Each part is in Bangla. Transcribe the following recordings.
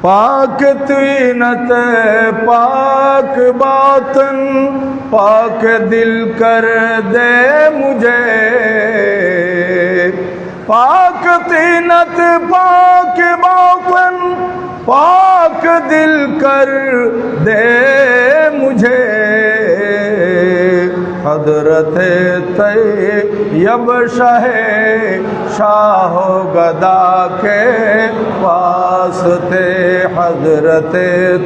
पाक तीनत पाक बातन पाक दिल कर दे मुझे। पाक तीनत पाक बातन पाक दिल कर दे मुझे। हजरत तैयब शाहे शाहो गदा के वास्ते। हजरत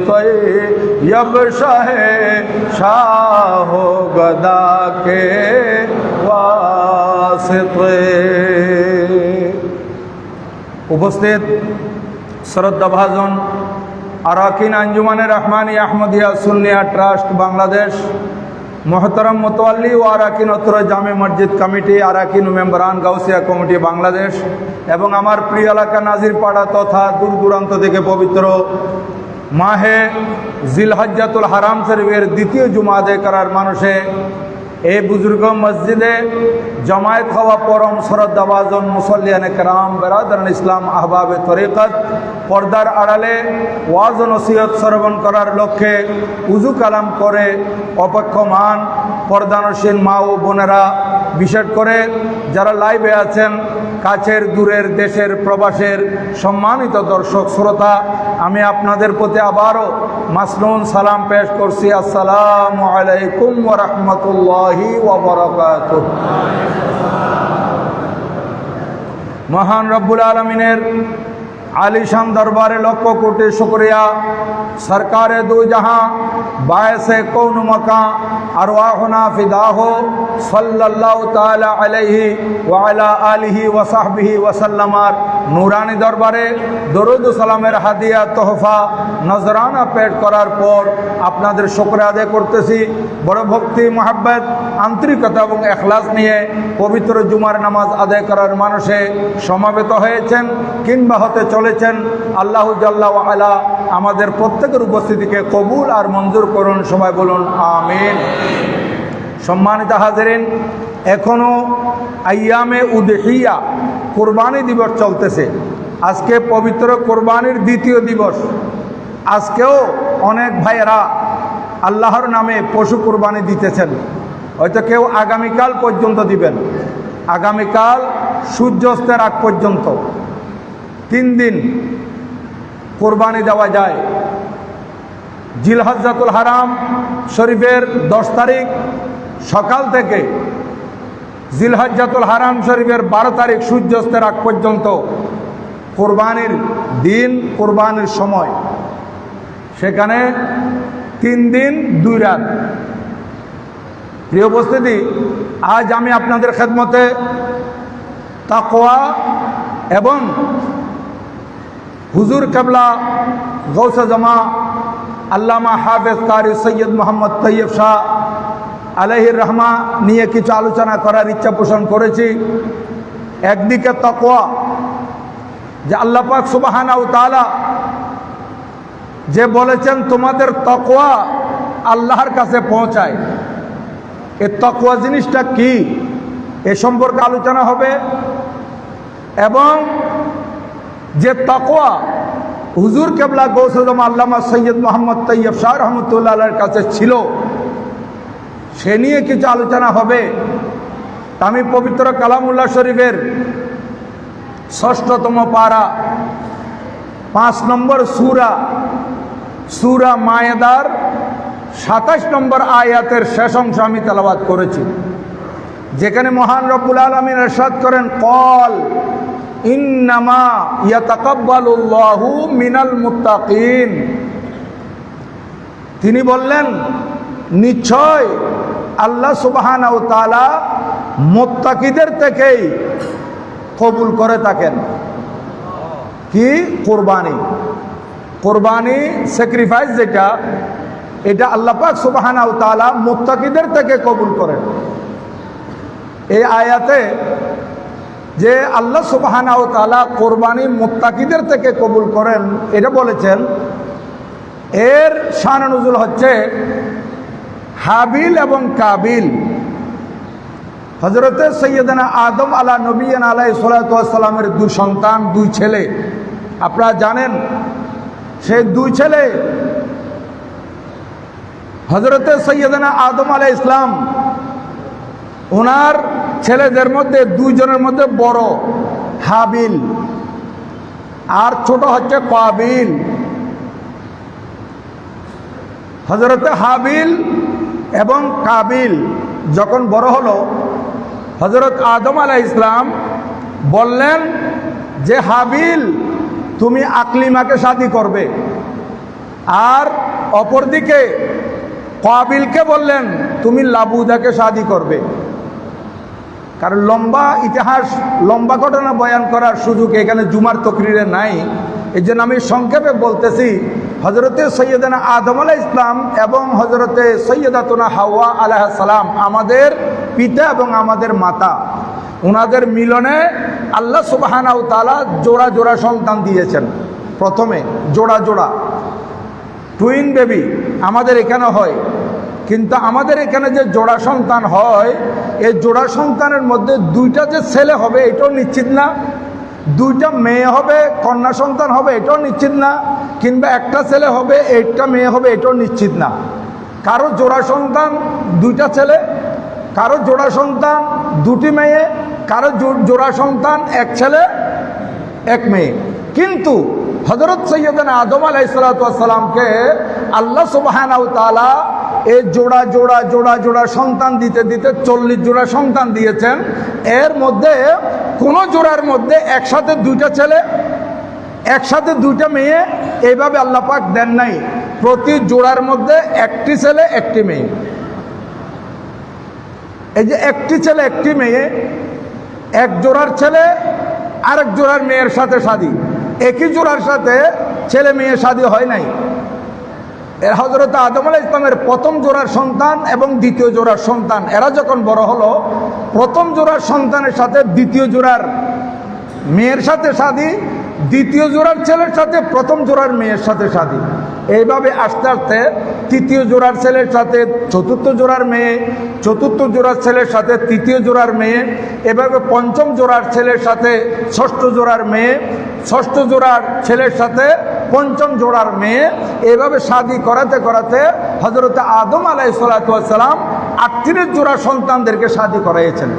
तैयब शाहे शाहो गदा के वास्ते। उपस्थित শ্রদ্ধাভাজন আরাকিন আঞ্জুমানে রহমানি আহমদিয়া সুন্নিয়া ট্রাস্ট বাংলাদেশ, মোহতরম মোতওয়াল্লি ও আরাকিন অত্র জামে মসজিদ কমিটি, আরাকিন মেম্বরান গাউসিয়া কমিটি বাংলাদেশ এবং আমার প্রিয় এলাকা নাজিরপাড়া তথা দূর দূরান্ত থেকে পবিত্র মাহে জিলহজ্জাতুল হারাম শরীফের দ্বিতীয় জুমা আদায় করার মানুষে এই বুজুর্গ মসজিদে জমায়েত হওয়া পরম শ্রদ্ধাভাজন মুসল্লিয়ানে কেরাম, বেরাদারান ইসলাম, আহবাবে তরিকত, পর্দার আড়ালে ওয়াজ ও নসিহত শ্রবণ করার লক্ষ্যে উজু কালাম করে অপেক্ষমান পর্দানসীন মা ও বোনেরা, বিশেষ করে যারা লাইভে আছেন, কাছের দূরের দেশের প্রবাসের সম্মানিত দর্শক শ্রোতা, আমি আপনাদের প্রতি আবারও মাসনুন সালাম পেশ করছি। আসসালামু আলাইকুম ওয়া রাহমাতুল্লাহি ওয়া বারাকাতুহু। মহান রব্বুল আলমিনের আলিশান দরবারে লক্ষ কোটি শুকরিয়া। সরকারে দু জাহাঁ বায়সে কৌন মকা আরওয়াহুনা ফিদাহু সাল্লাল্লাহু তাআলা আলাইহি ওয়া আলা আলিহি ওয়া সাহবিহি ওয়া সাল্লামার নূরানি দরবারে দরুদ ও সালামের হাদিয়া তোহফা নজরানা পেশ করার পর আপনাদের শুকরিয়া আদায় করতেছি। বড় ভক্তি, মহব্বত, আন্তরিকতা এবং এখলাস নিয়ে পবিত্র জুমার নামাজ আদায় করার মানুষে সমাবেত হয়েছেন কিংবা হতে চলেছেন। আল্লাহ জাল্লা ওয়া আলা আমাদের প্রত্যেকের উপস্থিতিকে কবুল আর মঞ্জুর করুন। সবাই বলুন আমিন। সম্মানিত হাজিরিন, এখনও আইয়ামে উদহিয়া কোরবানি দিবস চলতেছে। আজকে পবিত্র কোরবানির দ্বিতীয় দিবস। আজকেও অনেক ভাইয়েরা আল্লাহর নামে পশু কোরবানি দিতেছেন। হয়তো কেউ আগামীকাল পর্যন্ত দিবেন। আগামীকাল সূর্যাস্তের আগ পর্যন্ত 3 দিন কোরবানি দেওয়া যায়। জিলহজ্জাতুল হারাম শরীফের 10 তারিখ সকাল থেকে জিলহজ্জাতুল হারাম শরীফের 12 তারিখ সূর্যাস্তের আগ পর্যন্ত কোরবানির দিন, কোরবানির সময়। সেখানে 3 দিন 2 রাত। প্রিয় উপস্থিতি, আজ আমি আপনাদের খেদমতে তাকওয়া এবং হুজুর কেবলা গৌসে জামা আল্লামা হাফেজ কারি সৈয়দ মোহাম্মদ তৈয়ব শাহ আলাইহির রহমা নিয়ে কিছু আলোচনা করার ইচ্ছা পোষণ করেছি। একদিকে তাকওয়া, যে আল্লাহ পাক সুবহানাহু ওয়া তাআলা যে বলেছেন তোমাদের তাকওয়া আল্লাহর কাছে পৌঁছায়। এই তাকওয়া জিনিসটা কি, এ সম্পর্কে আলোচনা হবে। এবং যে তাকওয়া হুজুর কেবলা গৌসে জামা আল্লামা সৈয়দ মোহাম্মদ তৈয়ব শাহ রহমতুল্লাহ আলাইহির কাছে ছিল, সে নিয়ে কিছু আলোচনা হবে। আমি পবিত্র কালামুল্লাহ শরীফের 6তম পারা 5 নম্বর সূরা মায়েদার 27 নম্বর আয়াতের শেষ অংশ আমি তেলাওয়াত করেছি, যেখানে মহান রব্বুল আলামিন ইরশাদ করেন, ক্বাল ইন্নামা ইয়াতাকাব্বালুল্লাহু মিনাল মুত্তাকিন। তিনি বললেন, নিশ্চয় আল্লাহ সুবহানাহু ওয়া তাআলা মুত্তাকিদের থেকেই কবুল করে থাকেন। কি? কোরবানি। কোরবানি স্যাক্রিফাইস যেটা, এটা আল্লাহ পাক সুবহানাহু ওয়া তাআলা মুত্তাকিদের থেকে কবুল করেন। এই আয়াতে যে আল্লাহ সুবহানাহু ওয়া তাআলা কোরবানি মুত্তাকিদের থেকে কবুল করেন এটা বলেছেন, এর শান নুজুল হচ্ছে হাবিল এবং কাবিল। হযরতে সৈয়দনা আদম আলা নবিয়্যিনা আলাইহিস সালাতু ওয়াস সালামের 2 সন্তান, 2 ছেলে আপনারা জানেন সেই দুই ছেলে হযরতে সৈয়দনা আদম আলাইহিস সালাম, ওনার ছেলেদের মধ্যে দুইজনের মধ্যে বড় হাবিল আর ছোট হচ্ছে কাবিল। হযরতে হাবিল এবং কাবিল যখন বড় হলো, হযরত আদম আলাইহিস সালাম বললেন যে হাবিল তুমি আকলিমাকে শাদী করবে, আর অপরদিকে কাবিলকে বললেন তুমি লাবুদাকে শাদী করবে। কারণ লম্বা ইতিহাস, লম্বা ঘটনা বয়ান করার সুযোগ এখানে জুমার তকরিরে নাই, এই জন্য আমি সংক্ষেপে বলতেছি। হযরতে সৈয়দনা আদম আলাইহিস সালাম এবং হযরতে সৈয়দাতুনা হাওয়া আলাইহিস সালাম আমাদের পিতা এবং আমাদের মাতা, ওনাদের মিলনে আল্লাহ সুবহানাহু ওয়া তাআলা জোড়া জোড়া সন্তান দিয়েছেন। প্রথমে জোড়া জোড়া টুইন বেবি আমাদের এখানে হয়, কিন্তু আমাদের এখানে যে জোড়া সন্তান হয়, এই জোড়া সন্তানের মধ্যে দুইটা যে ছেলে হবে এটাও নিশ্চিত না, দুইটা মেয়ে হবে কন্যা সন্তান হবে এটাও নিশ্চিত না, কিংবা একটা ছেলে হবে একটা মেয়ে হবে এটাও নিশ্চিত না। কারো জোড়া সন্তান দুইটা ছেলে, কারো জোড়া সন্তান দুটি মেয়ে, কারো জোড়া সন্তান এক ছেলে এক মেয়ে। কিন্তু হযরত সৈয়দনা আদম আলাইহিস সালামকে আল্লাহ সুবহানাহু ওয়া তাআলা এই জোড়া জোড়া জোড়া জোড়া সন্তান দিতে দিতে 40 জোড়া সন্তান দিয়েছেন। এর মধ্যে কোন জোড়ার মধ্যে একসাথে দুইটা ছেলে একসাথে দুইটা মেয়ে এইভাবে আল্লাহ পাক দেন নাই, প্রতি জোড়ার মধ্যে একটি ছেলে একটি মেয়ে। এই যে একটি ছেলে একটি মেয়ে, এক জোড়ার ছেলে আরেক জোড়ার মেয়ের সাথে শাদী, একই জোড়ার সাথে ছেলে মেয়ে শাদী হয় নাই। এর হযরত আদম আলাইহিস সালামের প্রথম জোড়ার সন্তান এবং দ্বিতীয় জোড়ার সন্তান, এরা যখন বড় হলো, প্রথম জোড়ার সন্তানের সাথে দ্বিতীয় জোড়ার মেয়ের সাথে শাদী, দ্বিতীয় জোড়ার ছেলের সাথে প্রথম জোড়ার মেয়ের সাথে শাদী। এইভাবে আস্তে আস্তে তৃতীয় জোড়ার ছেলের সাথে চতুর্থ জোড়ার মেয়ে, চতুর্থ জোড়ার ছেলের সাথে তৃতীয় জোড়ার মেয়ে, এভাবে পঞ্চম জোড়ার ছেলের সাথে ষষ্ঠ জোড়ার মেয়ে, ষষ্ঠ জোড়ার ছেলের সাথে পঞ্চম জোড়ার মেয়ে। এভাবে শাদী করাতে করাতে হযরত আদম আলাইহিস সালাম 38 জোড়া সন্তানদেরকে শাদী করাইয়েছেন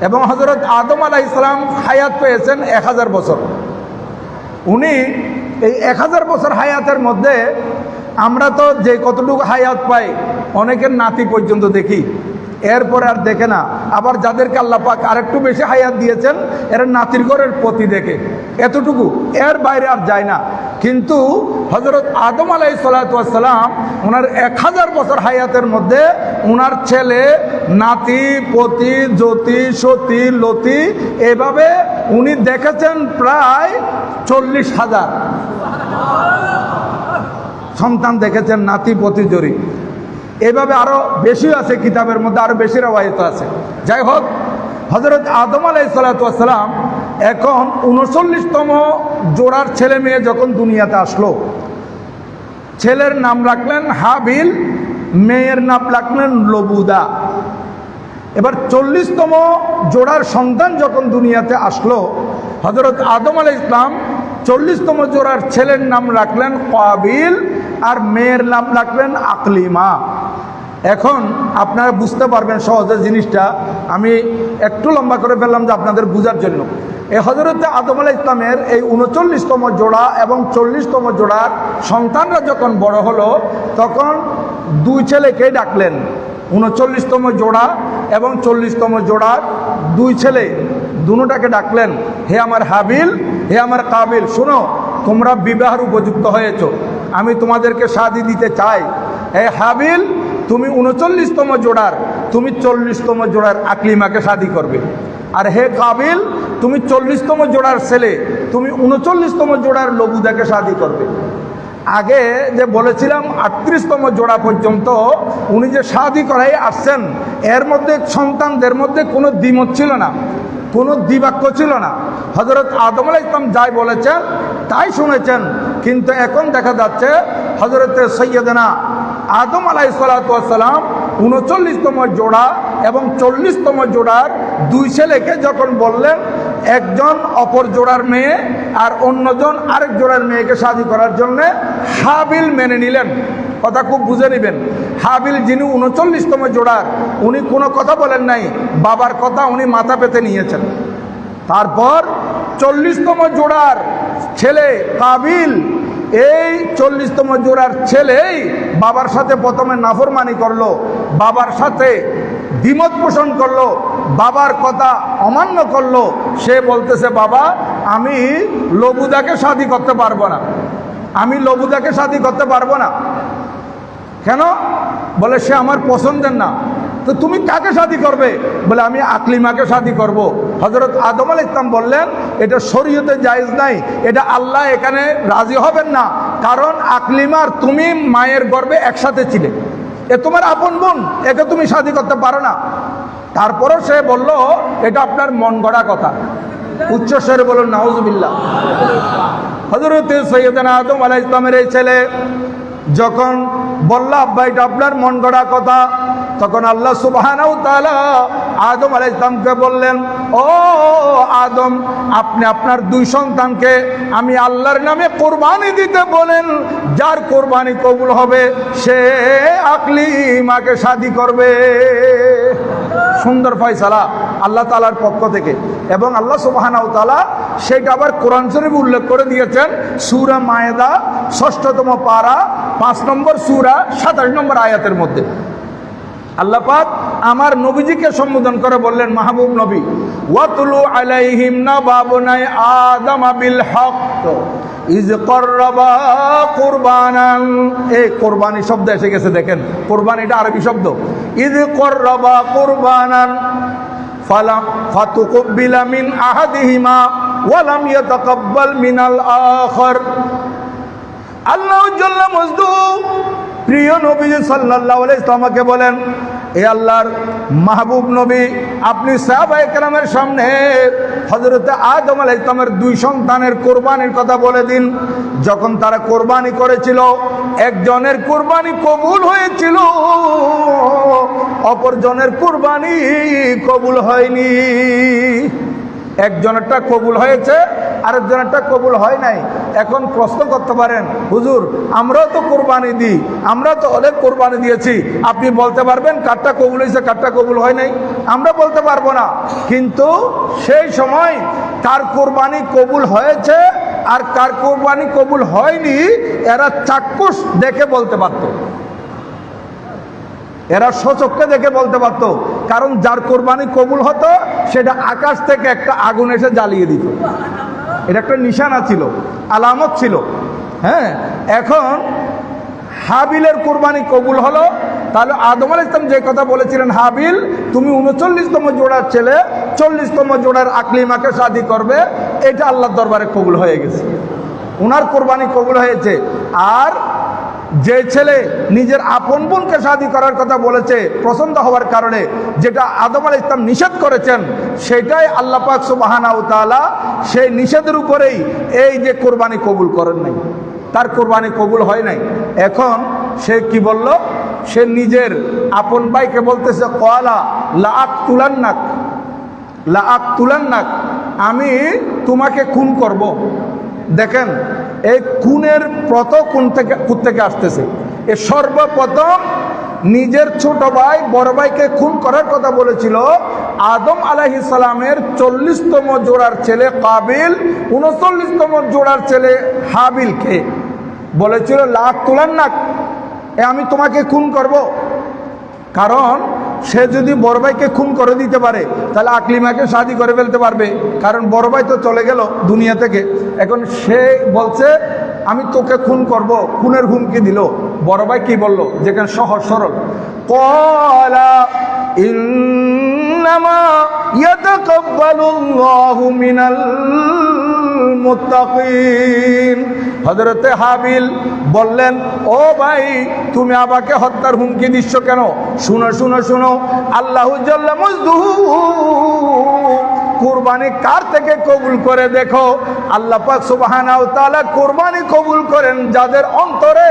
এবং হযরত আদম আলাইহিস সালাম হায়াত পেয়েছেন 1000 বছর। উনি এই 1000 বছর হায়াতের মধ্যে আমরা তো যে কতটুকু হায়াত পাই, অনেকের নাতি পর্যন্ত দেখি, এরপরে আর দেখে না। আবার যাদেরকে আল্লাহ পাক আরেকটু বেশি হায়াত দিয়েছেন, এরা নাতির ঘরের পতি দেখে, এতটুকু, এর বাইরে আর যায় না। কিন্তু হযরত আদম আলাইহিস সালাম ওনার 1000 বছর হায়াতের মধ্যে ওনার ছেলে নাতি পতি জ্যোতি সতী লতি এভাবে উনি দেখেছেন প্রায় 40,000 সন্তান দেখেছেন, নাতি পতি জড়ি। এভাবে আরো বেশি আছে, কিতাবের মধ্যে আরো বেশি রওয়ায়াত আছে। যাই হোক, হযরত আদম আলাইহিস সালাম এখন 39তম জোড়ার ছেলে মেয়ে যখন দুনিয়াতে আসলো, ছেলের নাম রাখলেন হাবিল, মেয়ের নাম রাখলেন লবুদা। এবার 40তম জোড়ার সন্তান যখন দুনিয়াতে আসলো, হযরত আদম আলাইহিস সালাম 40তম জোড়ার ছেলের নাম রাখলেন কাবিল আর মেয়ের নাম রাখলেন আকলিমা। এখন আপনারা বুঝতে পারবেন সহজে জিনিসটা, আমি একটু লম্বা করে ফেললাম যে আপনাদের বোঝার জন্য। এই হযরত আদম আলাইহিস সালামের এই 39তম জোড়া এবং 40তম জোড়ার সন্তানরা যখন বড় হলো, তখন দুই ছেলেকে ডাকলেন। 39তম জোড়া এবং 40তম জোড়ার দুই ছেলে, দুটাকে ডাকলেন, হে আমার হাবিল, হে আমার কাবিল, শোনো, তোমরা বিবাহের উপযুক্ত হয়েছ, আমি তোমাদেরকে শাদী দিতে চাই। হে হাবিল, তুমি 39তম জোড়ার, তুমি 40তম জোড়ার আকলিমাকে শাদী করবে। আর হে কাবিল, তুমি 40তম জোড়ার ছেলে, তুমি 39তম জোড়ার লবুদাকে শাদী করবে। আগে যে বলেছিলাম 38তম জোড়া পর্যন্ত উনি যে শাদী করাই আসছেন, এর মধ্যে সন্তানদের মধ্যে কোনো দ্বিমত ছিল না, কোনো দ্বিবাক্য ছিল না। হযরত আদম আলাইহিস সালাম যাই বলেছেন তাই শুনেছেন। কিন্তু এখন দেখা যাচ্ছে হযরত সৈয়দনা আদম আলাইহিস সালাম 39তম জোড়া এবং 40তম জোড়ার দুই ছেলেকে যখন বললেন একজন অপর জোড়ার মেয়ে আর অন্যজন আরেক জোড়ার মেয়েকে শাদী করার জন্যে হাবিল মেনে নিলেন। কথা খুব বুঝে নেবেন। হাবিল যিনি 39তম জোড়ার, উনি কোনো কথা বলেন নাই, বাবার কথা উনি মাথা পেতে নিয়েছেন। তারপর 40তম জোড়ার ছেলে কাবিল, এই 40তম জোড়ার ছেলেই বাবার সাথে প্রথমে নাফরমানি করলো, বাবার সাথে দ্বিমত পোষণ করলো, বাবার কথা অমান্য করলো। সে বলতেছে, বাবা আমি লবুদাকে শাদী করতে পারবো না, আমি লবুদাকে শাদী করতে পারবো না। কেন? বলে সে আমার পছন্দের না। তো তুমি কাকে শাদী করবে? বলে আমি আকলিমাকে শাদী করব। হযরত আদম আলাইহিস সালাম বললেন এটা শরীয়তে জায়েজ নাই, এটা আল্লাহ এখানে রাজি হবেন না, কারণ আকলিমার তুমি মায়ের গর্ভে একসাথে ছিলে, এ তোমার আপন বোন, একে তুমি শাদী করতে পারো না। তারপরও সে বলল এটা আপনার মন গড়া কথা। উচ্চ স্বরে বলুন নাউজুবিল্লাহ। হযরত সৈয়দনা আদম আলাইহিস সালামের এই ছেলে যখন বলল আব্বা এটা আপনার মন গড়া কথা, তখন আল্লাহ সুবহানাহু ওয়া তাআলা আদম আলাইহিস সালামকে বললেন, ও আদম আপনি আপনার দুই সন্তানকে আমি আল্লাহর নামে কোরবানি দিতে বলেন, যার কোরবানি কবুল হবে সে আকলিমাকে শাদী করবে। সুন্দর ফয়সালা আল্লাহ তাআলার পক্ষ থেকে। এবং আল্লাহ সুবহানাহু ওয়া তাআলা সেটা আবার কোরআন শরীফে উল্লেখ করে দিয়েছেন সূরা মায়েদা ৬ষ্ঠতম পারা ৫ নম্বর সূরা ২৭ নম্বর আয়াতের মধ্যে। আল্লাহ পাক আমার নবীজিকে সম্বোধন করে বললেন, মাহবুব নবী, ওয়াতুলু আলাইহিম নাবাবনাই আদম বিল হক ইজ কররাবা কুরবানান। এই কোরবানি শব্দ এসে গেছে, দেখেন কোরবানিটা আরবি শব্দ। ইজ কররাবা কুরবানান ফাতুকুব্বিলা মিন আহাদিহিমা ওয়া লাম ইয়াতাকাব্বাল মিনাল আখার। আল্লাহ জাল্লা মজদু প্রিয় নবী সাল্লাল্লাহু আলাইহি ওয়াসাল্লামকে বলেন, এ আল্লাহর মাহবুব নবী, আপনি সাহাবায়ে কেরামের সামনে হযরত আদম আলাইহিস সালামের দুই সন্তানের কোরবানির কথা বলে দিন। যখন তারা কোরবানি করেছিল, একজনের কোরবানি কবুল হয়েছিল, অপরজনের কোরবানি কবুল হয়নি। একজনেরটা কবুল হয়েছে, আরেকজনেরটা কবুল হয় নাই। এখন প্রশ্ন করতে পারেন, হুজুর আমরাও তো কোরবানি দিই, আমরা তো অনেক কোরবানি দিয়েছি, আপনি বলতে পারবেন কারটা কবুল হয়েছে কারটা কবুল হয় নাই? আমরা বলতে পারবো না। কিন্তু সেই সময় কার কোরবানি কবুল হয়েছে আর কার কোরবানি কবুল হয়নি এরা চাক্ষুষ দেখে বলতে পারত, এরা স্বচক্ষে দেখে বলতে পারত। কারণ যার কোরবানি কবুল হতো সেটা আকাশ থেকে একটা আগুন এসে জ্বালিয়ে দিত। এটা একটা নিশানা ছিল, আলামত ছিল। হ্যাঁ, এখন হাবিলের কোরবানি কবুল হলো, তাহলে আদম আলাইহিস সালাম যে কথা বলেছিলেন, হাবিল তুমি 39তম জোড়ার ছেলে 40তম জোড়ার আকলিমাকে শাদী করবে, এটা আল্লাহর দরবারে কবুল হয়ে গেছে, উনার কোরবানি কবুল হয়েছে। আর যে ছেলে নিজের আপন বোনকে শাদী করার কথা বলেছে পছন্দ হওয়ার কারণে, যেটা আদম আলাইহিস সালাম নিষেধ করেছেন, সেটাই আল্লাহ পাক সুবহানাহু ওয়া তাআলা সেই নিষেধের উপরেই এই যে কোরবানি কবুল করেন নাই, তার কোরবানি কবুল হয় নাই। এখন সে কি বলল? সে নিজের আপন ভাইকে বলতেছে, ক্বালা লা আকতুলান্নাক, আমি তোমাকে খুন করব। দেখেন এই খুনের কোন থেকে আসতেছে? এ সর্বপ্রথম নিজের ছোট ভাই বড় ভাইকে খুন করার কথা বলেছিল আদম আলাইহিস সালামের 40তম জোড়ার ছেলে কাবিল 39তম জোড়ার ছেলে হাবিলকে বলেছিল লা আকতুলান্নাক, আমি তোমাকে খুন করব। কারণ সে যদি বড় ভাইকে খুন করে দিতে পারে তাহলে আকলিমাকে শাদী করে ফেলতে পারবে, কারণ বড় ভাই তো চলে গেল দুনিয়া থেকে। এখন সে বলছে আমি তোকে খুন করব, খুনের হুমকি দিল। বড় ভাই কি বলল? যেখানে সহজ সরল, ক্বালা ইন্নামা ইয়াতাকাব্বালুল্লাহু মিনাল মুত্তাকিন। হযরতে হাবিল বললেন, ও ভাই তুমি আমাকে হত্যার হুমকি দিচ্ছ কেন? শুনো শুনো শুনো, আল্লাহু জাল্লা মজদুহু কুরবানি কার থেকে কবুল করে দেখো। আল্লাহ পাক সুবহানাহু ওয়া তাআলা কুরবানি কবুল করেন যাদের অন্তরে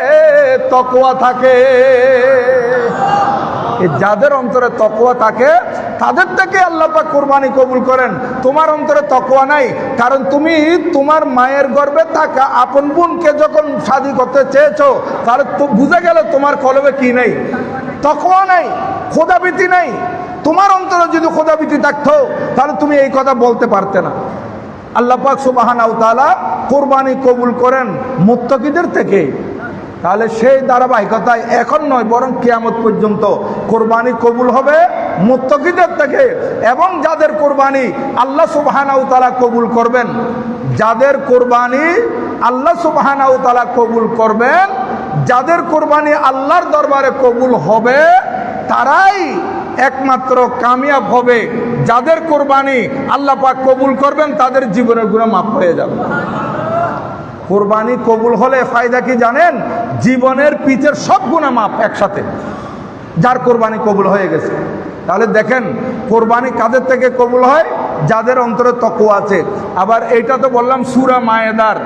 তাকওয়া থাকে। যাদের অন্তরে তাকওয়া থাকে তাদের থেকে আল্লাহ পাক কুরবানি কবুল করেন। তোমার অন্তরে তাকওয়া নাই, কারণ তুমি তোমার মায়ের গর্ভে থাকা আপন বোনকে যখন শাদী করতে চেয়েছো, তাহলে তো বুঝে গেল তোমার কলবে কি নেই, তাকওয়া নাই, খোদাভীতি নাই। তোমার অন্তরে যদি খোদাভীতি থাকতো তাহলে তুমি এই কথা বলতে পারতে না। আল্লাহ পাক সুবহানাহু ওয়া তাআলা কুরবানি কবুল করেন মুত্তাকিদের থেকে। তাহলে সেই ধারাবাহিকতায় এখন নয়, বরং কিয়ামত পর্যন্ত কুরবানি কবুল হবে মুত্তাকিদের থেকে। এবং যাদের কুরবানি আল্লাহ সুবহানাহু ওয়া তাআলা কবুল করবেন, যাদের কুরবানি আল্লাহ সুবহানাহু ওয়া তাআলা কবুল করবেন, যাদের কুরবানি আল্লাহর দরবারে কবুল হবে, তারাই একমাত্র কামিয়াব হবে। যাদের কুরবানি আল্লাহ পাক কবুল করবেন, তাদের জীবনের গুনাহ মাফ হয়ে যাবে। কুরবানি কবুল হলে ফায়দা কি জানেন? জীবনের পিছের সব গুনাহ মাফ একসাথে, যার কুরবানি কবুল হয়ে গেছে। তাহলে দেখেন কুরবানি কাদের থেকে কবুল হয়? যাদের অন্তরে তাকওয়া আছে। আবার এইটা তো বললাম সূরা মায়েদার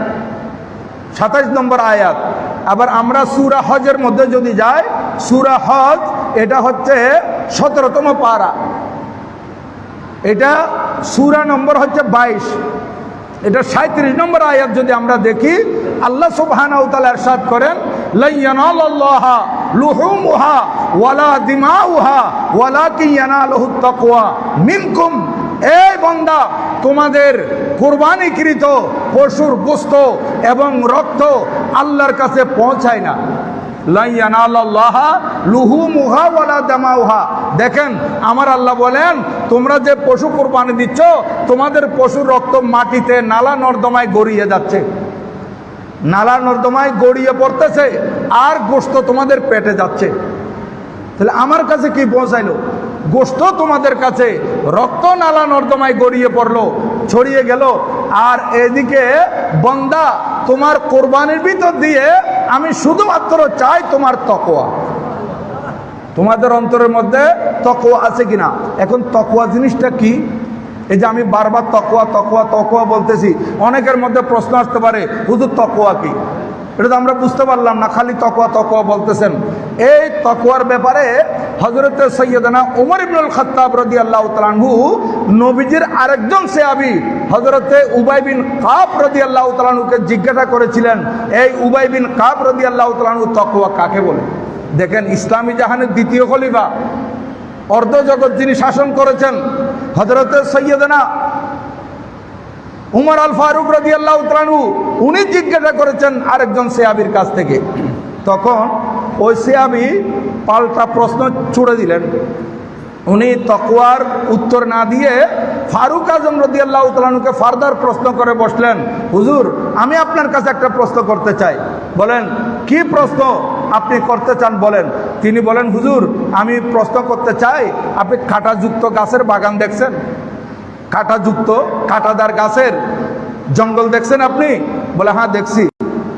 27 নম্বর আয়াত। আবার আমরা সূরা হজের মধ্যে যদি যাই, সূরা হজ এটা হচ্ছে 17তম পারা, এটা সূরা নম্বর হচ্ছে 22, এটা 37 নম্বর আয়াত যদি আমরা দেখি, আল্লাহ সুবহানাহু ওয়া তাআলা ইরশাদ করেন, লা ইয়ানালাল্লাহা লুহুমুহা ওয়ালা দিমাউহা ওয়ালাকিন ইয়ানালুহুত তাকওয়া মিনকুম। এই বান্দা, তোমাদের কুরবানিকৃত পশুর গোশত এবং রক্ত আল্লাহর কাছে পৌঁছায় না। লা ইয়ানালাল্লাহা লুহুমুহা ওয়ালা দিমাউহা। দেখেন আমার আল্লাহ বলেন, তোমরা যে পশু কুরবানি দিচ্ছ, তোমাদের পশুর রক্ত মাটিতে নালা নর্দমায় গড়িয়ে যাচ্ছে, নালা নর্দমায় গড়িয়ে পড়তেছে, আর গোশত তোমাদের পেটে যাচ্ছে। তাহলে আমার কাছে কি পৌঁছাইলো? গোশত তোমাদের কাছে, রক্ত নালা নর্দমায় গড়িয়ে পড়লো, ছড়িয়ে গেল। আর এদিকে বান্দা, তোমার কোরবানির ভিতর দিয়ে আমি শুধুমাত্র চাই তোমার তাকওয়া। তোমাদের অন্তরের মধ্যে তাকওয়া আছে কিনা? এখন তাকওয়া জিনিসটা কি? এই যে আমি বারবার তাকওয়া তাকওয়া তাকওয়া বলতেছি, অনেকের মধ্যে প্রশ্ন আসতে পারে, হুজুর তাকওয়া কি? এটা তো আমরা বুঝতে পারলাম না, খালি তাকওয়া তাকওয়া বলতেছেন। এই তাকওয়ার ব্যাপারে হযরত সৈয়দনা ওমর ইবনুল খাত্তাব রাদিয়াল্লাহু তাআলা আনহু নবীজির আরেকজন সাহাবী হযরতে উবাই বিন কাব রাদিয়াল্লাহু তাআলা আনহুকে জিজ্ঞাসা করেছিলেন, এই উবাই বিন কাব রাদিয়াল্লাহু তাআলা আনহু তাকওয়া কাকে বলে? দেখেন ইসলামী জাহানের দ্বিতীয় খলিফা, অর্ধ জগৎ যিনি শাসন করেছেন, হযরতে সৈয়দনা উমর আল ফারুক রাদিয়াল্লাহু তাআলা আনহু, উনি জিজ্ঞাসা করেছেন আরেকজন সাহাবীর কাছ থেকে। তখন ওই সাহাবী পাল্টা প্রশ্ন ছুড়ে দিলেন। উনি তাকওয়ার উত্তর না দিয়ে ফারুক আজম রাদিয়াল্লাহু তাআলা আনহুকে ফার্দার প্রশ্ন করে বসলেন, হুজুর আমি আপনার কাছে একটা প্রশ্ন করতে চাই। বলেন কি প্রশ্ন আপনি করতে চান বলেন। তিনি বলেন, হুজুর আমি প্রশ্ন করতে চাই, আপনি কাঁটাযুক্ত গাছের বাগান দেখছেন? কাঁটাযুক্ত কাঁটাদার গাছের জঙ্গল দেখছেন আপনি? বলে হ্যাঁ দেখছি।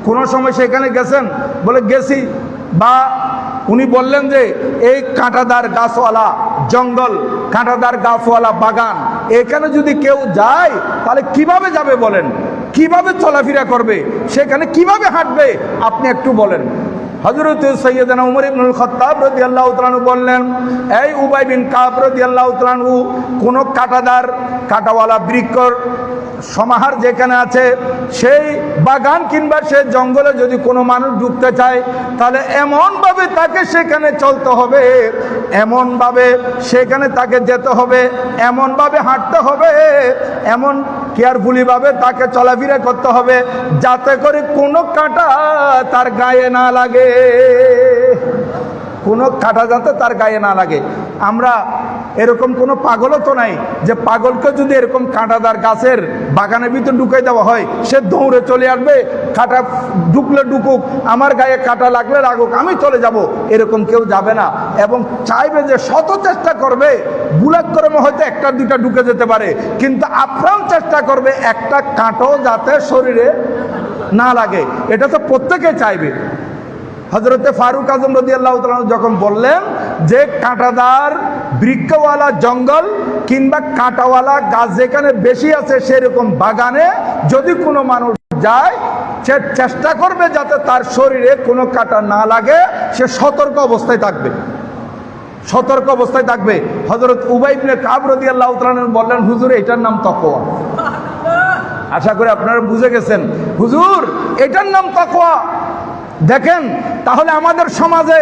কোনো সময় সেখানে গেছেন? বলে গেছি। বা উনি বললেন যে এই কাঁটাদার গাছওয়ালা জঙ্গল, কাঁটাদার গাছওয়ালা বাগান, এখানে যদি কেউ যায় তাহলে কিভাবে যাবে বলেন? কিভাবে চলাফেরা করবে? সেখানে কিভাবে হাঁটবে? আপনি একটু বলেন। হযরত সৈয়দনা উমর ইবনুল খাত্তাব রাদিয়াল্লাহু তাআলা আনহু বললেন, এই উবাই বিন কাব রাদিয়াল্লাহু তাআলা আনহু, কোন কাঁটাদার কাঁটাওয়ালা বৃক্ষর সমাহার যেখানে আছে, সেই বাগান কিংবা সেই জঙ্গলে যদি কোনো মানুষ ঢুকতে চায়, তাহলে এমনভাবে তাকে সেখানে চলতে হবে, এমনভাবে সেখানে তাকে যেতে হবে, এমনভাবে হাঁটতে হবে, এমন কেয়ারফুলিভাবে তাকে চলাফেরা করতে হবে, যাতে করে কোনো কাঁটা তার গায়ে না লাগে, কোনো কাঁটা যাতে তার গায়ে না লাগে। আমরা এরকম কোনো পাগলও তো নাই যে পাগলকে যদি এরকম কাঁটাদার গাছের বাগানের ভিতরে ঢুকাই দেওয়া হয়, সে দৌড়ে চলে আসবে, কাঁটা ঢুকলে ঢুকুক, আমার গায়ে কাঁটা লাগলে লাগুক, আমি চলে যাব, এরকম কেউ যাবে না। এবং চাইবে যে শত চেষ্টা করবে, বুলাক্রমে হয়তো একটা দুইটা ঢুকে যেতে পারে, কিন্তু আপ্রাণ চেষ্টা করবে একটা কাঁটাও যাতে শরীরে না লাগে, এটা তো প্রত্যেকে চাইবে। হযরতে ফারুক আজম রাদিয়াল্লাহু তাআলা যখন বললেন যে কাঁটাদার বৃক্ষওয়ালা জঙ্গল কিংবা কাঁটাওয়ালা গাছ যেখানে বেশি আছে, সেরকম বাগানে যদি কোনো মানুষ যায়, সে চেষ্টা করবে যাতে তার শরীরে কোনো কাঁটা না লাগে, সে সতর্ক অবস্থায় থাকবে, সতর্ক অবস্থায় থাকবে। হযরত উবাই ইবনে কাব রাদিয়াল্লাহু তাআলা বললেন, হুজুর এটার নাম তাকওয়া। আশা করি আপনারা বুঝে গেছেন, হুজুর এটার নাম তাকওয়া। দেখেন তাহলে আমাদের সমাজে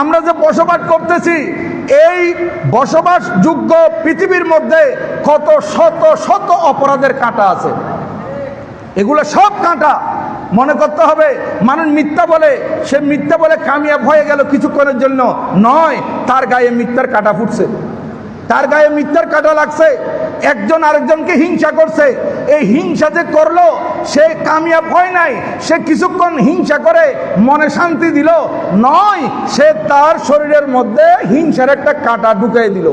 আমরা যে বসবাস করতেছি, এই বসবাসযোগ্য পৃথিবীর মধ্যে কত শত শত অপরাধের কাঁটা আছে। এগুলো সব কাঁটা। মনে করতে হবে মানুষ মিথ্যা বলে, সে মিথ্যা বলে কামিয়াব হয়ে গেল কিছুক্ষণের জন্য, নয়, তার গায়ে মিথ্যার কাঁটা ফুটছে, তার গায়ে মিথ্যার কাঁটা লাগছে। একজন আরেকজনকে হিংসা করছে, এই হিংসা যে করলো সে কামিয়াব হয় নাই, সে কিছুক্ষণ হিংসা করে মনে শান্তি দিল, নয়, সে তার শরীরের মধ্যে হিংসার একটা কাঁটা ঢুকিয়ে দিল।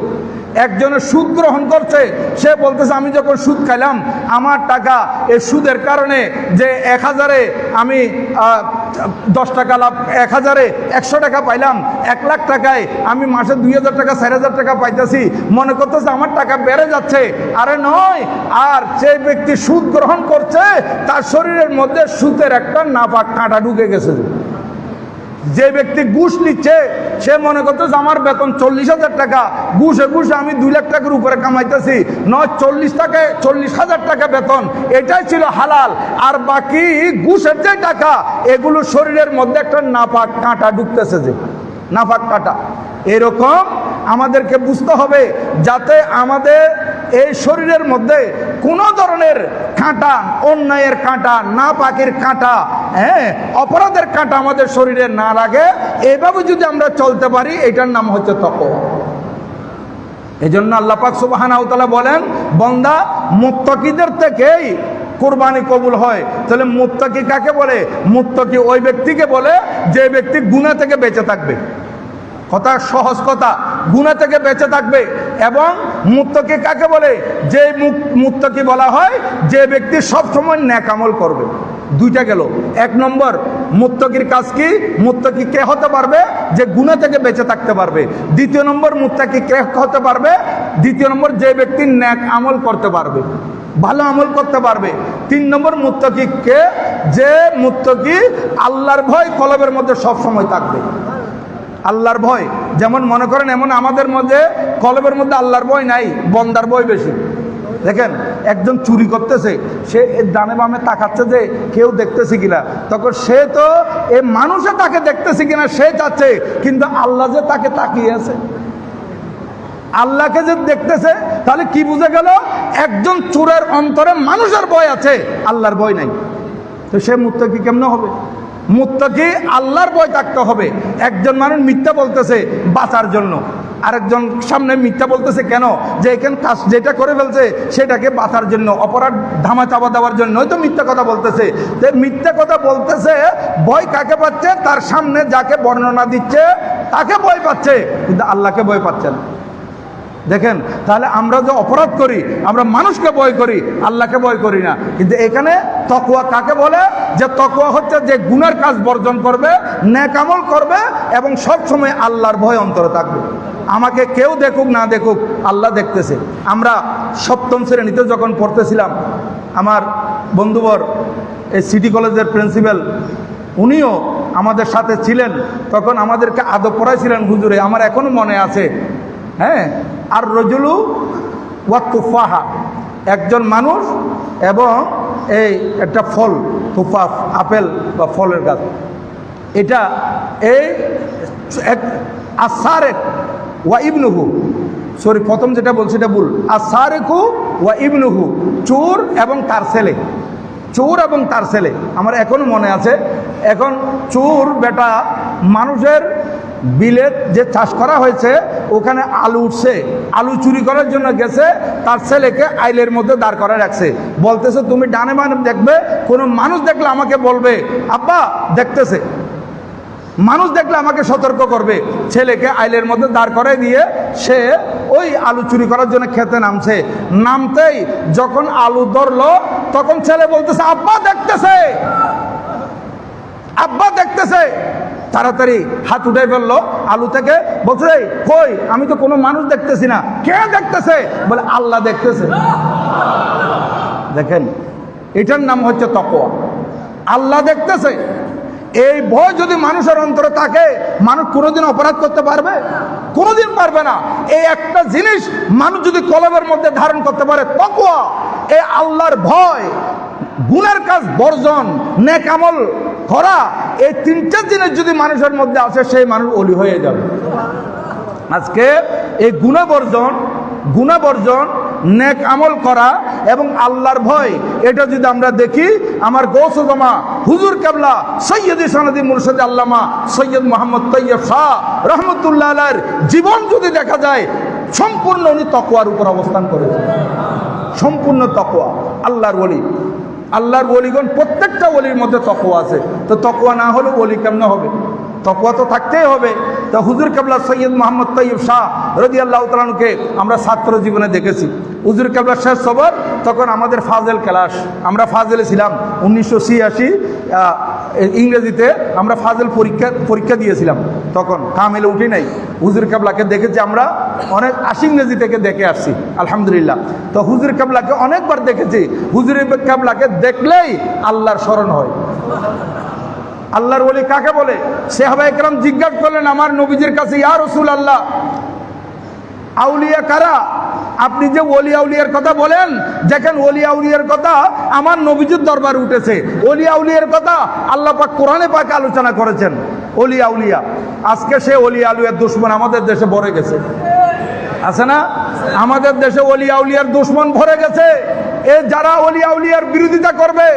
একজনের সুদ গ্রহণ করছে, সে বলতেছে আমি যখন সুদ খাইলাম আমার টাকা, এই সুদের কারণে যে 1000-এ আমি 10 টাকা লাভ, 1000-এ 100 টাকা পাইলাম, 1 লাখ টাকায় আমি মাসে 2000 টাকা 4000 টাকা পাইতেছি, মনে করতেছে আমার টাকা বেড়ে যাচ্ছে। আরে নয়, আর যে ব্যক্তি সুদ গ্রহণ করছে তার শরীরের মধ্যে সুদের একটা নাপাক কাঁটা ঢুকে গেছে। যে ব্যক্তি ঘুষ নিচ্ছে সে মনে করতেছে আমার বেতন 40,000 টাকা, ঘুষে ঘুষে আমি 2 লাখ টাকার উপরে কামাইতেছি, নয় 40,000 টাকা বেতন, এটাই ছিল হালাল, আর বাকি ঘুষের যে টাকা এগুলো শরীরের মধ্যে একটা নাপাক কাঁটা ঢুকতেছে, যে নাপাক কাঁটা। এরকম আমাদেরকে বুঝতে হবে যাতে আমাদের এই শরীরের মধ্যে কোনো ধরনের কাঁটা, অন্যায়ের কাঁটা, নাপাকের কাঁটা, অপরাধের কাঁটা আমাদের শরীরে না লাগে। এভাবে যদি আমরা চলতে পারি, এটার নাম হচ্ছে তাকওয়া। এজন্য আল্লাহ পাক সুবহানাহু ওয়া তাআলা বলেন, বান্দা মুত্তাকিদের থেকেই কুরবানি কবুল হয়। তাহলে মুত্তাকি কাকে বলে? মুত্তাকি ওই ব্যক্তিকে বলে যে ব্যক্তি গুনাহ থেকে বেঁচে থাকবে। কথা সহজ কথা, গুনাহ থেকে বেঁচে থাকবে। এবং মুত্তাকি কাকে বলে? যে মুত্তাকি বলা হয় যে ব্যক্তি সব সময় নেক আমল করবে। দুইটা গেল। 1 নম্বর মুত্তাকির কাজ কি? মুত্তাকি কে হতে পারবে? যে গুনাহ থেকে বেঁচে থাকতে পারবে। 2 নম্বর মুত্তাকি কে হতে পারবে? 2 নম্বর যে ব্যক্তি নেক আমল করতে পারবে, ভালো আমল করতে পারবে। 3 নম্বর মুত্তাকি কে? যে মুত্তাকি আল্লাহর ভয় কলবের মধ্যে সব সময় থাকবে। আল্লাহর ভয়, যেমন মনে করেন এমন আমাদের মধ্যে কলবের মধ্যে আল্লাহর ভয় নাই, বন্দার ভয় বেশি। দেখেন একজন চুরি করতেছে, সে ডানে বামে তাকাচ্ছে যে কেউ দেখতেছে কিনা, তখন সে তো এ মানুষে তাকে দেখতেছে কিনা সে চাচ্ছে, কিন্তু আল্লাহ যে তাকে তাকিয়ে আছে, আল্লাহকে যে দেখতেছে, তাহলে কি বুঝে গেল? একজন চোরের অন্তরে মানুষের ভয় আছে, আল্লাহর ভয় নাই। তো সে মুত্তাকি কেমনে হবে? মুত্তাকি আল্লাহর ভয় থাকতে হবে। একজন মানুষ মিথ্যা বলতেছে বাঁচার জন্য, আরেকজন সামনে মিথ্যা বলতেছে কেন? যে এখানে কাজ যেটা করে ফেলছে সেটাকে বাঁচার জন্য, অপরাধ ধামা চাপা দেওয়ার জন্যই তো মিথ্যা কথা বলতেছে। যে মিথ্যা কথা বলতেছে, ভয় কাকে পাচ্ছে? তার সামনে যাকে বর্ণনা দিচ্ছে তাকে ভয় পাচ্ছে, কিন্তু আল্লাহকে ভয় পাচ্ছে না। দেখেন তাহলে আমরা যে অপরাধ করি, আমরা মানুষকে ভয় করি, আল্লাহকে ভয় করি না। কিন্তু এখানে তাকওয়া কাকে বলে? যে তাকওয়া হচ্ছে যে গুনার কাজ বর্জন করবে, নেক আমল করবে এবং সব সময় আল্লাহর ভয় অন্তরে থাকবে। আমাকে কেউ দেখুক না দেখুক, আল্লাহ দেখতেছে। আমরা 7ম শ্রেণীতে যখন পড়তেছিলাম, আমার বন্ধুবর এই সিটি কলেজের প্রিন্সিপাল, উনিও আমাদের সাথে ছিলেন, তখন আমাদেরকে আদব পড়াইছিলেন হুজুরে, আমার এখনো মনে আছে। আর রজুলু ওয়া তুফাহা, একজন মানুষ এবং এই একটা ফল, তুফাহ আপেল বা ফলের গাছ, এটা এই আসারেক ওয়া ইবনুহু, সরি প্রথম যেটা বলছি এটা ভুল, আসারেকু ওয়া ইবনুহু, চোর এবং তার ছেলে, চোর এবং তার ছেলে। আমার এখনো মনে আছে। এখন চোর বেটা মানুষের বিলে যে চাষ করা হয়েছে ওখানে আলু উঠছে, আলু চুরি করার জন্য গেছে, তার ছেলেকে আইলের মধ্যে দাঁড় করে রাখছে, বলতেছে তুমি ডানে বামে দেখবে, কোনো মানুষ দেখলে আমাকে বলবে আব্বা দেখতেছে, মানুষ দেখলে আমাকে সতর্ক করবে। ছেলেকে আইলের মধ্যে দাঁড় করাই দিয়ে সে ওই আলু চুরি করার জন্য খেতে নামছে। নামতেই যখন আলু ধরলো তখন ছেলে বলতেছে আব্বা দেখতেছে, আব্বা দেখতেছে। তাড়াতাড়ি হাত উঠে ফেললো আলু থেকে, বলছে কই, আমি তো কোনো মানুষ দেখতেছি না। কে দেখতেছে? বলে আল্লাহ দেখতেছে। দেখেন এটার নাম হচ্ছে তাকওয়া। আল্লাহ দেখতেছে, এই ভয় যদি মানুষের অন্তরে থাকে, মানুষ কোনোদিন অপরাধ করতে পারবে? কোনোদিন পারবে না। এই একটা জিনিস মানুষ যদি কলবের মধ্যে ধারণ করতে পারে, তাকওয়া, এই আল্লাহর ভয়, গুনার কাজ বর্জন, নেক আমল করা, এই তিনটা জিনিস যদি মানুষের মধ্যে আসে, সেই মানুষ ওলি হয়ে যাবে। আজকে এই গুনাহ বর্জন, নেক আমল করা এবং আল্লাহর ভয়, এটা যদি আমরা দেখি, আমার গৌসুজমা হুজুর কেবলা সৈয়দি সনদি মুর্শিদ আল্লামা সৈয়দ মোহাম্মদ তৈয়ব শাহ রহমতুল্লাহ আলাইহির জীবন যদি দেখা যায়, সম্পূর্ণ উনি তাকওয়ার উপর অবস্থান করেছেন, সম্পূর্ণ তাকওয়া। আল্লাহর ওলিগণ, প্রত্যেকটা ওলির মধ্যে তাকওয়া আছে। তো তাকওয়া না হলে ওলি কেমনে হবে? তাকওয়া তো থাকতেই হবে। তো হুজুর কেবলা সৈয়দ মোহাম্মদ তৈয়ব শাহ রাদিয়াল্লাহু তাআলা আনহুকে আমরা ছাত্র জীবনে দেখেছি। হুজুর কেবলা শেষ সবর, তখন আমাদের ফাজেল ক্লাস, আমরা ফাজেলে ছিলাম 1986 ইংরেজিতে আমরা ফাজেল পরীক্ষা দিয়েছিলাম, তখন কামেলে উঠি নাই। হুজুর কেবলাকে দেখেছি আমরা অনেক, 80 ইংরেজি থেকে দেখে আসছি আলহামদুলিল্লাহ। তো হুজুর কেবলাকে অনেকবার দেখেছি। হুজুর কেবলাকে দেখলেই আল্লাহর স্মরণ হয়। আল্লাহর ওলি কাকে বলে? সাহাবায়ে কেরাম জিজ্ঞাসা করলেন আমার নবীজির কাছে, ইয়া রাসূলুল্লাহ, আউলিয়া কারা? আপনি যে ওলি আউলিয়ার কথা বলেন, দেখেন ওলি আউলিয়ার কথা আমার নবীজির দরবারে উঠেছে, ওলি আউলিয়ার কথা আল্লাহ পাক কোরআনে পাকে আলোচনা করেছেন। ওলি আউলিয়া, আজকে সে ওলি আউলিয়ার দুশমন আমাদের দেশে ভরে গেছে, আছে না? আমাদের দেশে ওলি আউলিয়ার দুশমন ভরে গেছে। এ যারা ওলি আউলিয়ার বিরোধিতা করবে,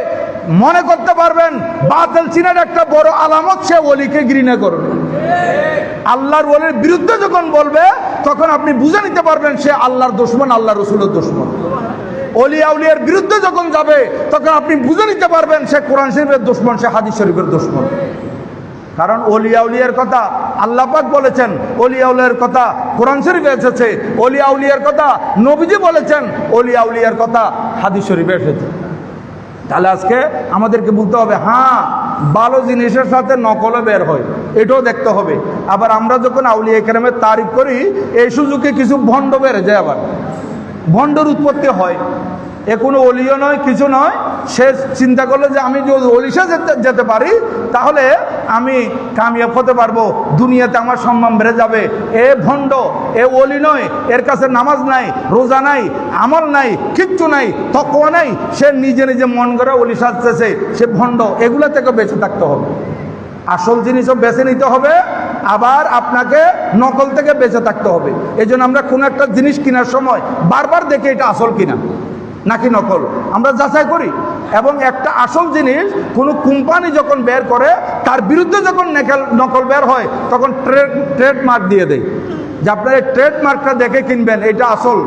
মনে করতে পারবেন বাতিল চিনার একটা বড় আলামত, সে ওলিকে ঘৃণা করবে। আল্লাহর ওলির বিরুদ্ধে যখন বলবে, তখন আপনি বুঝে নিতে পারবেন সে আল্লাহর দুশমন, আল্লাহ রসুলের দুশমন। ওলি আউলিয়ার বিরুদ্ধে যখন যাবে, তখন আপনি বুঝে নিতে পারবেন সে কোরআন শরীফের দুশমন, সে হাদিস শরীফের দুশমন। কারণ ওলি আউলিয়ার কথা আল্লাহ পাক বলেছেন, ওলি আউলিয়ার কথা কোরআন শরীফে এসেছে, ওলি আউলিয়ার কথা নবীজি বলেছেন, ওলি আউলিয়ার কথা হাদিস শরীফে এসেছে। তাহলে আজকে আমাদেরকে বলতে হবে, হ্যাঁ ভালো জিনিসের সাথে নকলও বের হয়, এটাও দেখতে হবে। আবার আমরা যখন আউলিয়া কেরামের তারিফ করি, এই সুযোগে কিছু ভণ্ড বেড়ে যায়, আবার ভণ্ডর উৎপত্তি হয়। এ কোনো অলিও নয়, কিছু নয়। সে চিন্তা করলে যে আমি যদি অলিশা যেতে পারি, তাহলে আমি কামিয়াব হতে পারবো, দুনিয়াতে আমার সম্মান বেড়ে যাবে। এ ভণ্ড, এ অলি নয়, এর কাছে নামাজ নাই, রোজা নাই, আমল নাই, কিচ্ছু নাই, তাকওয়া নাই। সে নিজে নিজে মন করে অলি সাজতেছে, সে ভণ্ড। এগুলো থেকে বেঁচে থাকতে হবে। আসল জিনিসও বেছে নিতে হবে, আবার আপনাকে নকল থেকে বেঁচে থাকতে হবে। এই জন্য আমরা কোনো একটা জিনিস কেনার সময় বারবার দেখে এটা আসল কিনা নাকি নকল, আমরা যাচাই করি। এবং একটা আসল জিনিস কোনো কোম্পানি যখন বের করে, তার বিরুদ্ধে যখন নকল বের হয়, তখন ট্রেডমার্ক দিয়ে দেয় যে আপনার এই ট্রেডমার্কটা দেখে কিনবেন, এটা আসল।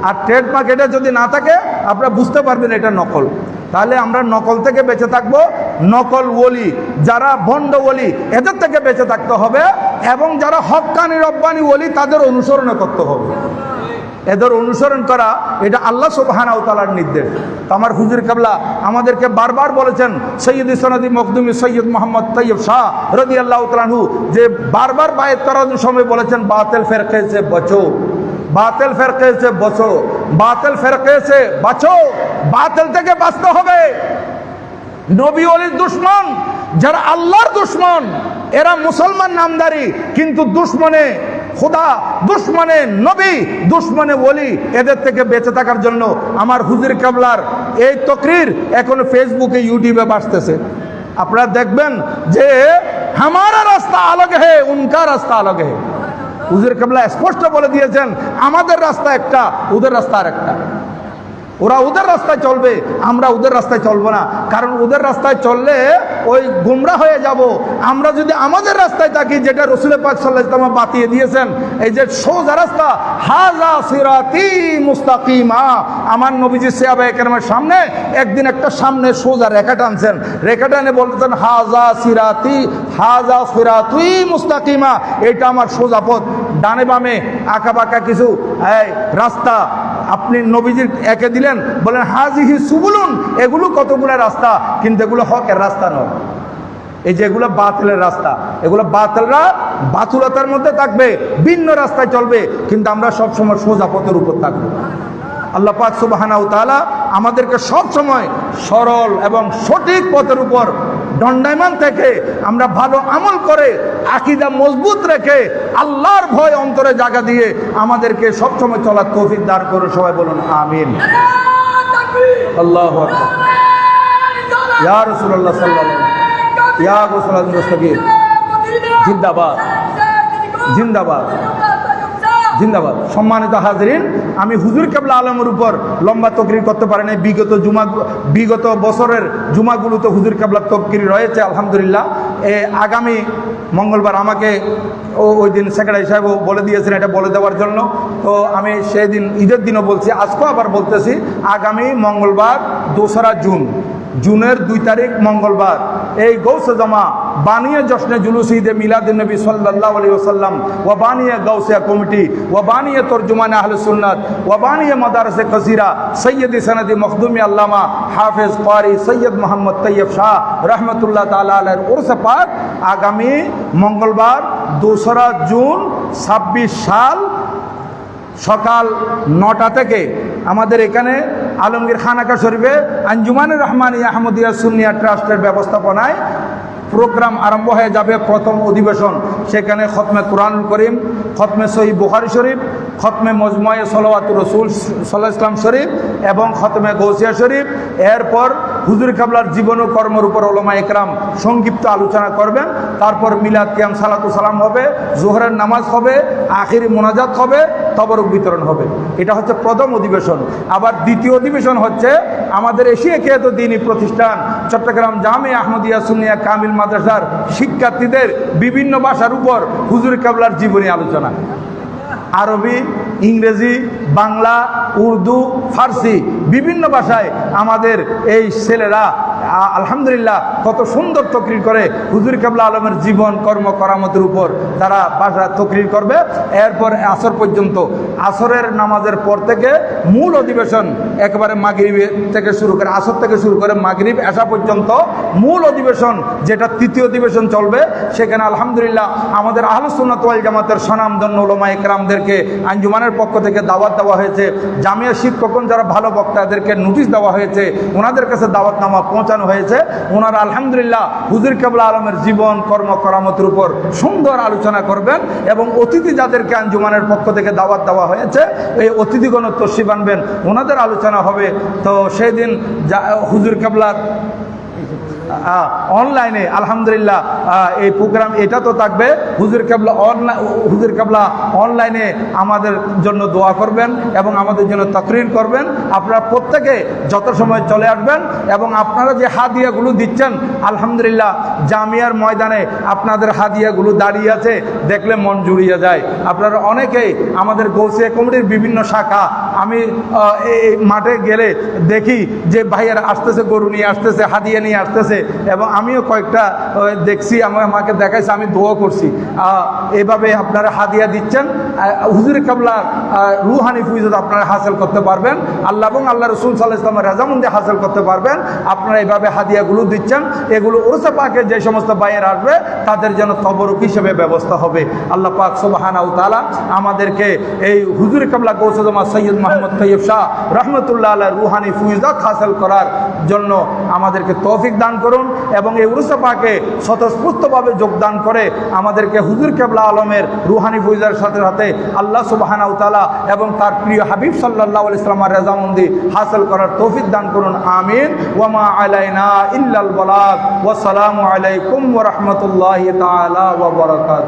আর ট্রেডমার্ক এটা যদি না থাকে, আপনারা বুঝতে পারবেন এটা নকল। তাহলে আমরা নকল থেকে বেঁচে থাকবো। নকল ওলি, যারা ভণ্ড ওলি, এদের থেকে বেঁচে থাকতে হবে। এবং যারা হক্কানি রব্বানি ওলি, তাদের অনুসরণ করতে হবে। এদের অনুসরণ করা, এটা আল্লাহ সুবহানাহু ওয়া তাআলার নির্দেশ। তো আমার হুজুর কেবলা আমাদেরকে বারবার বলেছেন, সৈয়দি সনদি মখদুমি সৈয়দ মোহাম্মদ তৈয়ব শাহ রাদিয়াল্লাহু তাআলা আনহু, যে বারবার বায়াত করার সময় বলেছেন, বাতিল ফিরকে সে বচো, বাতিল ফিরকে সে বচো, বাতিল ফিরকে সে বাঁচো। বাতিল থেকে বাঁচতে হবে। নবী ওলির দুশমন, যারা আল্লাহর দুশমন, এরা মুসলমান নামদারি, কিন্তু দুশমনে খোদা, দুশমনে নবী, দুশমনে ওলি, এদের থেকে বেঁচে থাকার জন্য আমার হুজুর কেবলার এই তকরির এখন ফেসবুকে, ইউটিউবে বাসতেছে। আপনারা দেখবেন যে হামারা রাস্তা আলাগ হে, উনকা রাস্তা আলাগ হে। হুজুর কেবলা স্পষ্ট বলে দিয়েছেন, আমাদের রাস্তা একটা, ওদের রাস্তা আর একটা। ওরা ওদের রাস্তায় চলবে, আমরা ওদের রাস্তায় চলবো না। কারণ ওদের রাস্তায় চললে ওই গুমরা হয়ে যাব। আমরা যদি আমাদের রাস্তায় থাকি, যেটা রাসূল পাক সাল্লাল্লাহু আলাইহি ওয়াসাল্লাম বাতিয়ে দিয়েছেন, এই যে সোজা রাস্তা, হাযা সিরাতি মুস্তাকিমা। আমার নবীজি সাহাবায়ে কেরামের সামনে একদিন একটা সামনে সোজা রেখা টানছেন, রেখা টানে বলতেছেন, হাযা সিরাতি, হাযা সিরাতুই মুস্তাকিমা, এটা আমার সোজা পথ। ডানে বামে আঁকা বাঁকা কিছু রাস্তা আপনি নবীজির একে দিলেন, বলেন হাজিহি সুবুলুন, এগুলো কতগুলো রাস্তা, কিন্তু এগুলো হকের রাস্তা নয়। এই যেগুলো বাতিলের রাস্তা, এগুলো বাতিলরা বাতুলতার মধ্যে থাকবে, ভিন্ন রাস্তায় চলবে, কিন্তু আমরা সবসময় সোজা পথের উপর থাকবো। আল্লাহ পাক সুবহানাহু ওয়া তাআলা আমাদেরকে সবসময় সরল এবং সঠিক পথের উপর দণ্ডায়মান থেকে আমরা ভালো আমল করে আকীদা মজবুত রেখে আল্লাহর ভয় অন্তরে জায়গা দিয়ে আমাদেরকে সবসময় চলার তৌফিক দান করুন। সবাই বলুন আমিন। আল্লাহু আকবার। ইয়া রাসূলুল্লাহ সাল্লাল্লাহু আলাইহি ওয়াসাল্লাম, ইয়া গোসলাল মুস্তাকিম, জিন্দাবাদ জিন্দাবাদ জিন্দাবাদ। সম্মানিত হাজরিন, আমি হুজুর কেবলা আলমের উপর লম্বা তকরির করতে পারি নাই। বিগত বছরের জুমাগুলোতে হুজুর কেবলা তকরির রয়েছে আলহামদুলিল্লাহ। আগামী মঙ্গলবার আমাকে ওই দিন সেক্রেটারি সাহেব বলে দিয়েছেন এটা বলে দেওয়ার জন্য। তো আমি সেই দিন ঈদের দিনও বলছি, আজকেও আবার বলতেছি, আগামী মঙ্গলবার 2রা জুনের 2 তারিখ মঙ্গলবার এই গৌসে জমা বানিয়ে জশ্নে জুলুস ঈদে মিলাদুন নবী সাল্লাল্লাহু আলাইহি ওয়াসাল্লাম ওয়া বানিয়ে গাউসিয়া কমিটি ওয়া বানিয়ে তরজুমান আহলে সুন্নাত ওয়া বানিয়ে মাদারসে কাসীরা সৈয়দি সনদি মখদুমি আল্লামা হাফেজ কারি সৈয়দ মোহাম্মদ তৈয়ব শাহ রহমতুল্লাহ তাআলা আলাইহির উরসে পাক আগামী মঙ্গলবার 2রা জুন 26 সাল সকাল 9টা থেকে আমাদের এখানে আলমগীর খানাকা শরীফে আঞ্জুমানুর রহমানিয়া আহমদিয়া সুন্নিয়া ট্রাস্টের ব্যবস্থাপনায় প্রোগ্রাম আরম্ভ হয়ে যাবে। প্রথম অধিবেশন, সেখানে খতমে কুরআনুল করিম, খতমে সহিহ বুখারী শরীফ, খতমে মজমুয়ে সলাওয়াতুর রাসূল সাল্লাল্লাহু আলাইহি ওয়াসাল্লাম শরীফ এবং খতমে গৌসিয়া শরীফ। এরপর হুজুর কেবলার জীবন ও কর্মের উপর উলামা একরাম সংক্ষিপ্ত আলোচনা করবেন। তারপর মিলাদ কিয়াম সালাতু সালাম হবে, জোহরের নামাজ হবে, আখিরি মোনাজাত হবে, তবরক বিতরণ হবে। এটা হচ্ছে প্রথম অধিবেশন। আবার দ্বিতীয় অধিবেশন হচ্ছে আমাদের এশিয়া খ্যাত দ্বীনি প্রতিষ্ঠান চট্টগ্রাম জামিয়া আহমদিয়া সুন্নিয়া কামিল মাদ্রাসার শিক্ষার্থীদের বিভিন্ন ভাষার উপর হুজুর কেবলার জীবনী আলোচনা, আরবি, ইংরেজি, বাংলা, উর্দু, ফার্সি বিভিন্ন ভাষায় আমাদের এই ছেলেরা আলহামদুলিল্লাহ কত সুন্দর তকরির করে হুজুর কেবলা আলমের জীবন কর্ম করামতের উপর তারা ভাষা তকরির করবে। এরপর আসর পর্যন্ত, আসরের নামাজের পর থেকে মূল অধিবেশন একেবারে মাগরিব থেকে শুরু করে, আসর থেকে শুরু করে মাগরিব এশা পর্যন্ত মূল অধিবেশন, যেটা তৃতীয় অধিবেশন চলবে। সেখানে আলহামদুলিল্লাহ আমাদের আহলে সুন্নাত ওয়াল জামাতের স্বনামধন্য উলামা একরামদেরকে আঞ্জুমানের পক্ষ থেকে দাওয়াত দেওয়া হয়েছে। জামিয়া শিক্ষকগণ যারা ভালো বক্তা এদেরকে নোটিশ দেওয়া হয়েছে, ওনাদের কাছে দাওয়াতনামা পৌঁছানো হয়েছে। ওনারা আলহামদুলিল্লাহ হুজুর কেবলা আলমের জীবন কর্ম করামতের উপর সুন্দর আলোচনা করবেন এবং অতিথি যাদেরকে আঞ্জুমানের পক্ষ থেকে দাওয়াত দেওয়া হয়েছে এই অতিথিগণ তশরিফ আনবেন, ওনাদের আলোচনা হবে। তো সেই দিন হুজুর কেবলার অনলাইনে আলহামদুলিল্লাহ এই প্রোগ্রাম এটা তো থাকবে। হুজুর কেবলা অনলাইনে আমাদের জন্য দোয়া করবেন এবং আমাদের জন্য তাকরির করবেন। আপনারা প্রত্যেকে যত সময় চলে আসবেন এবং আপনারা যে হাদিয়াগুলো দিচ্ছেন আলহামদুলিল্লাহ জামিয়ার ময়দানে আপনাদের হাদিয়াগুলো দাঁড়িয়ে আছে, দেখলে মন জুড়িয়ে যায়। আপনারা অনেকেই আমাদের গৌসিয়া কমিটির বিভিন্ন শাখা, আমি এই মাঠে গেলে দেখি যে ভাইয়ারা আসতেছে, গরু নিয়ে আসতেছে, হাদিয়া নিয়ে আসতেছে এবং আমিও কয়েকটা দেখছি, আমাকে দেখাইছে, আমি দোয়া করছি। এভাবে আপনারা হাদিয়া দিচ্ছেন, হুজুর কেবলা রুহানি ফুয়ুজাত আপনারা হাসিল করতে পারবেন, আল্লাহ এবং আল্লাহ রাসূল সাল্লাল্লাহু আলাইহি ওয়াসাল্লামের রাজামন্দি হাসিল করতে পারবেন। আপনারা এইভাবে হাদিয়াগুলো দিচ্ছেন, এগুলো উরসে পাকে যে সমস্ত ভাইয়ের আসবে তাদের জন্য তবরুক হিসেবে ব্যবস্থা হবে। আল্লাহ পাক সুবহানাহু ওয়া তাআলা আমাদেরকে এই হুজুর কেবলা গৌসে জামা সৈয়দ মোহাম্মদ তৈয়ব শাহ রহমতুল্লাহ আলাইহির রুহানি ফুয়ুজাত হাসিল করার জন্য আমাদেরকে তৌফিক দান করুন এবং এই উরসে পাকে স্বতঃস্ফূর্তভাবে যোগদান করে আমাদেরকে হুজুর কেবলা আলমের রুহানি ফুয়ুজার সাথে সাথে আল্লাহ সুবহানাহু ওয়া তাআলা এবং তার প্রিয় হাবিব সাল্লাল্লাহু আলাইহি ওয়াসাল্লামের রাজামন্দি হাসিল করার তৌফিক দান করুন। আমিন। ওয়া মা আলাইনা ইল্লাল বালাগ। ওয়া আসসালামু আলাইকুম ওয়া রাহমাতুল্লাহি তাআলা ওয়া বারাকাতুহু।